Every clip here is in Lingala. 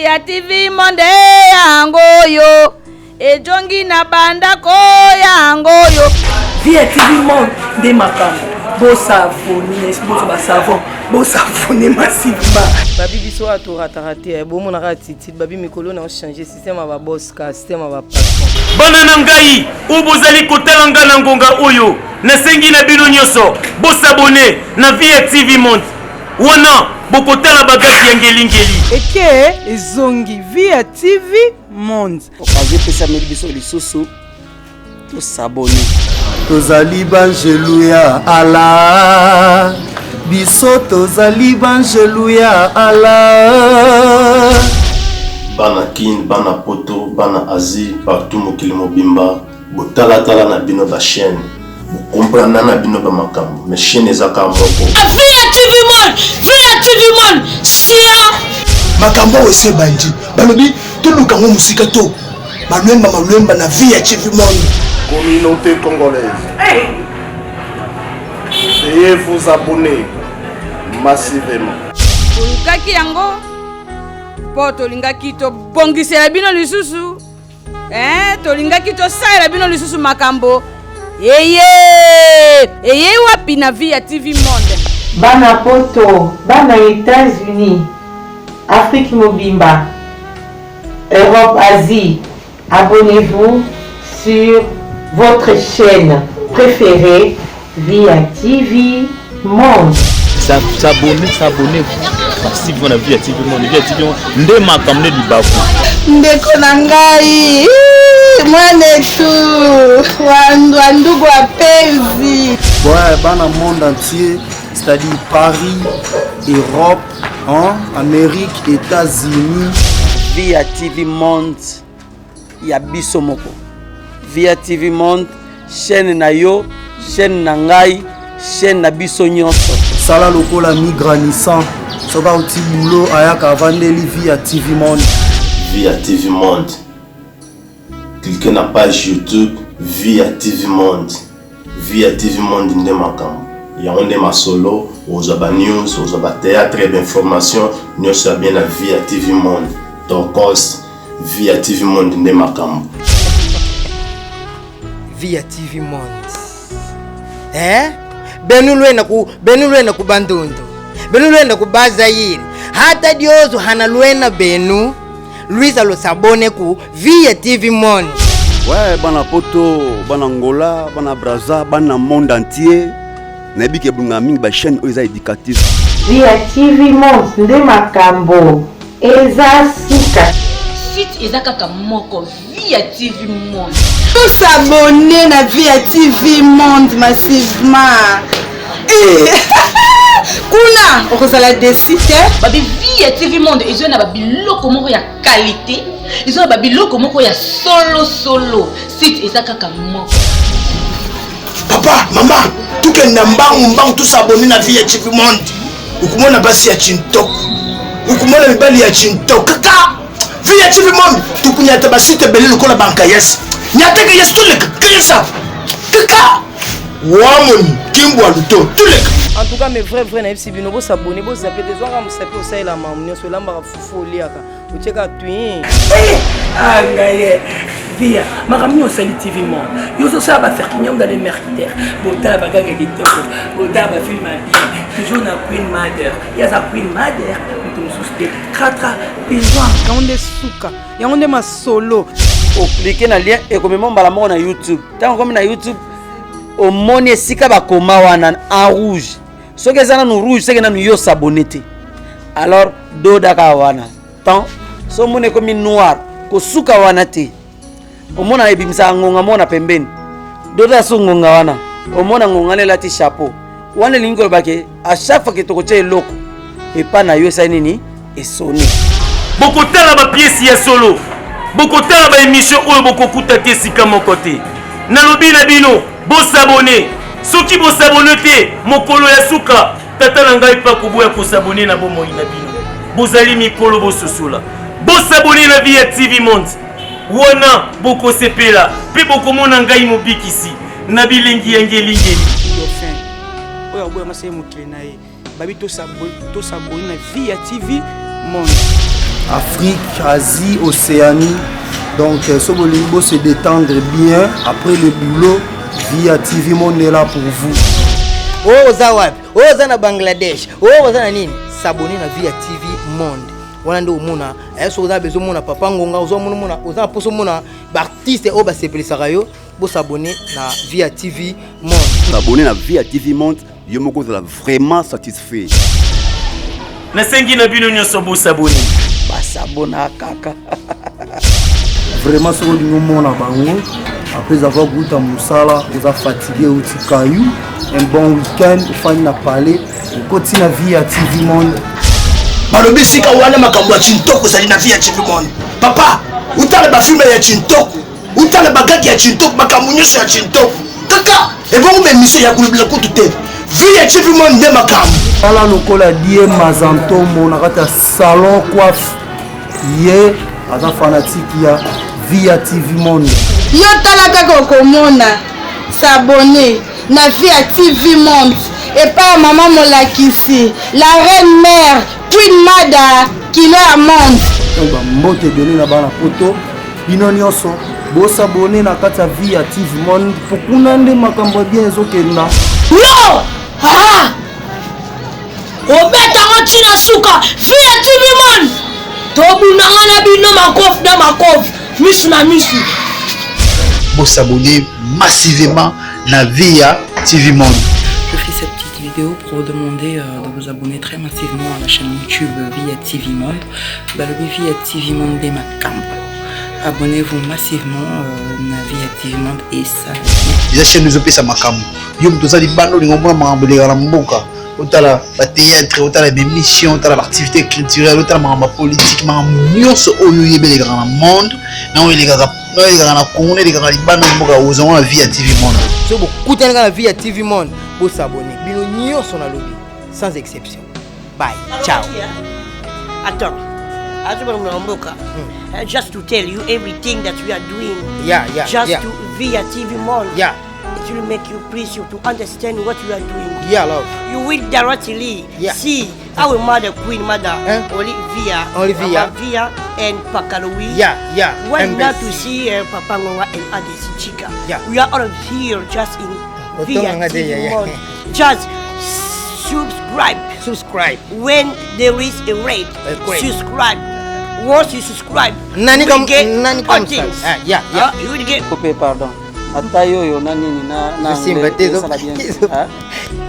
Via TV Monde yangoyo ejongi na bandako yangoyo. Via TV Monde de makambo bo savoni bo ba savon bo savoni massivement. Babi biso a to ratarate bo mona ratiti babi mikolo na changer système ba boss ka système ba patron. Bana ngai ubuzali kotala ngana ngonga oyo na sengi na bino nyoso bo s'abonner na Via TV Monde. Wana bokotala bagati ya ngelingeli eke ezongi Via TV Monde. Okaze pesa melibiso lisusu to s'abonner. Tozali banjelu ya Allah biso tozali banjelu ya Allah. Bana kin bana poto bana Asie partout mokili mobimba botala tala na bino ba chaîne comprendre na bino ba makambo mais chaîne ezaka moko. Via TV Monde sia makambo wese bandi balobi toluka ngo musika to malemba na Via TV Monde. Communauté congolaise, veuillez vous abonner massivement. Olukaki yango po tolingaki to bongisela bino lisusu tolingaki to saela bino lisusu makambo eye wapi na Via TV Monde. Bana poto bana États-Unis Afrique mobimba Europe Asie, abonnez-vous sur votre chaîne préférée Via TV Monde. S'abonnez massivement na Via TV Monde. Via TV Monde nde makamne du bafu. Ndeko na ngai mwanetu wandugu wapenzi. Ouais, bana monde entier, c'est-à-dire Paris, Europe, Amérique, États-Unis. Via TV Monde ya biso moko. Via TV Monde, chaîne na yo, chaîne na ngai, chaîne na biso nyonso. Sala lokola migranissant, soba uti bulo ayaka vandeli Via TV Monde. Via TV Monde. Cliquez na page YouTube Via TV Monde. Via TV Monde nde makambo. Ya onde ma solo, ozaba news, ozaba théâtre d'information, nyonso ya bien na Via TV Monde. Donc Via TV Monde nde makambo. Via TV Monde. Benu lwena ku Bandundu. Benu lwena ku Bazayiri. Hata diozo hana lwena benu. Luisa lo sabone ku Via TV Monde. Ouais, bana poto, bana Angola, bana Brazza, bana monde entier. Nabike bunga mingi ba chaîne oza éducative. Via TV Monde nde makambo. Eza suka. site ezakaka moko Via TV Monde. Tous s'abonner na Via TV Monde massivement. Kuna okozala des sites babi Via TV Monde ezo na babiloko moko ya qualité, ezo na babiloko moko ya solo site ezakaka moko. Papa, maman, tout que nambangu tous s'abonner na Via TV Monde. Ukumona basi ya Chintok. Ukumona mibali ya Chintok. Kaka Via TV Monde tukunyata basite bele lokola banka yes. Nyateka yes tuleka kisa. Kaka wamoni kimbo aluto tuleka. En tout cas mes vrais na FCB no bo s'abonner bo zapper des oies musape au saila mamnyo so lamba fufu liaka ucheka twin Angaye Via makamio sali TV Monde. Yoso ça va faire kinyam dans les mercredi. Bota ba gaga kitoko. Bota ba film bien. Toujours na Queen Mother. Ya za Queen Mother. Mutu mususte kratra besoin. Yaonde suka. Yaonde ma solo. Cliquez na lien et comme mbala moko na YouTube. Tant comme na YouTube au moni sika ba koma wana en rouge. Ce que ça na rouge c'est que na yo s'abonner. Alors doda ka wana. Tant so moni comme noir ko suka wana te. Omona ebimisa ngonga mona pembeni. Doda so ngonga wana. Omona ngonga le lati chapeau. Wana lingo bake à chaque fois que to koche loko et pas na yo sa nini et sonné. bokotala ba pièce ya solo bokotala ba émission oyo bokokuta te sika moko te nalobi na bino bo s'abonner soki bo s'abonner te mokolo ya suka tata na ngai pa kuboya ko s'abonner na bomoi na bino bozali mikolo bo susula bo s'abonner na Via TV Monde wana boko sepela pe boko mona ngai mobikisi na bilengi yangelingeli dauphin oyo aboya maseye mokili na ye babi to s'abonner na Via TV Monde. Afrique, Asie, Océanie. Donc, ce bolingo se détendre bien après le boulot. Via TV Monde est là pour vous. Oh, oza wapi? Oh, oza na Bangladesh. Oh, oza na nini? S'abonner na Via TV Monde. Wana ndo mona. Eso oza bezo mona papa ngonga oza mona oza poso mona ba artiste o ba sepelisaka yo. Bo s'abonner na Via TV Monde. S'abonner na Via TV Monde, yo moko za vraiment satisfait. Na sengi na bino nyonso bo s'abonner. Ba s'abonner kaka. Vraiment ce que nous bango après avoir goûté à Moussala, vous a fatigué au Tikayou, un bon week-end, vous faites na parler, vous continuez à vivre à TV Monde. Balobi sika wana makambo ya Chintoko zali na via TV Monde. Papa, utale ba film ya Chintoko, utale ba gaki ya Chintoko, makambo nyonso ya Chintoko. Kaka, et bon même mission ya kulubila kutu te. Via TV Monde de makambo. Ala lokola die mazanto mona kata salon coiffe. Ye aza fanatique ya Via TV Monde. Yo tala kaka okomona s'abonner na Via TV Monde et pas maman molakisi la reine mère Queen Mada qui leur monde. Donc mbote bele na bana poto bino nyonso bo s'abonner na kata Via TV Monde pour kunande makambo bien ezokenda. Yo! Ah! Obeta mochina suka Via TV Monde. Tobunanga na bino makof na makof. Miss na miss. Pour s'abonner massivement na Via TV Monde. Je fais cette petite vidéo pour vous demander de vous abonner très massivement à la chaîne YouTube Via TV Monde. Le Via TV Monde de Makambo. Abonnez-vous massivement à Via TV Monde et ça. La chaîne nous opère sa Makambo. Yom tous les bandes de ngomba makambo de la mboka. Otala la théâtre, otala les émissions, otala l'activité culturelle, otala makambo politique, makambo nyonso oyo yebe les grands monde. Na oyo les gars na Congo les gars libano mboka ozonga la Via TV Monde. So beaucoup de la Via TV Monde pour s'abonner. Bino nyonso na lobby sans exception. Bye. Ciao. Attends. Just to tell you everything that we are doing. Just to Via TV Monde. It will make you please you to understand what you are doing. Love. You will directly see our mother, Queen Mother, Olivia, and Pakaloui. When not to see Papa Ngonga and Adis Chica. We are all here just in Via TV Monde. Just subscribe. When there is a rate, subscribe. Once you subscribe, you will get all things. You will get. Pardon. Atayo yo nani na simbatezo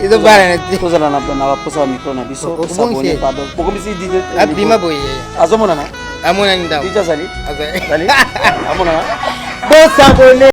izo bana kozala na baposa wa micro na biso sabone pardon bokomisi DJ abima boye azomona na amona ni ndawo DJ azali amona na bo sabone